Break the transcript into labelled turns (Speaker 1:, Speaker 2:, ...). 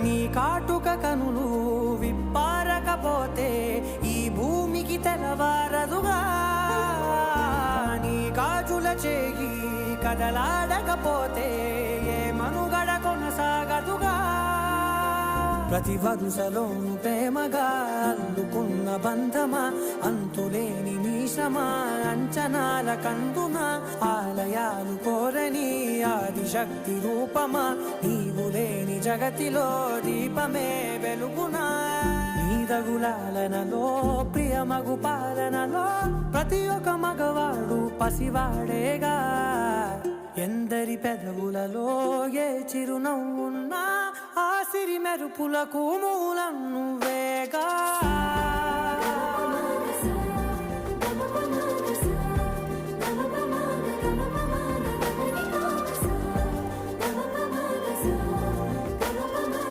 Speaker 1: నీ కాటుక కనులు విప్పారకపోతే ఈ భూమికి తెలవారదుగా నీ గాజుల చేయి కదలాడకపోతే ఏ మనుగడ కొనసాగదుగా ప్రతి వరుసలోను ప్రేమగా అల్లుకున్న బంధమా అంతులేని నీశమా అంచనాల కందున ఆలయాలు కోరని ఆదిశక్తి రూపమా నీవు లేని జగతిలో దీపమే వెలుగునా నీదగులాలనలో ప్రియమగు పాలనలో ప్రతి ఒక్క మగవాడు పసివాడేగా ఎందరి పెదవులలో ఏ చిరునవ్వున్నా ఆ సిరి మెరుపులకు మూలం నువ్వేగా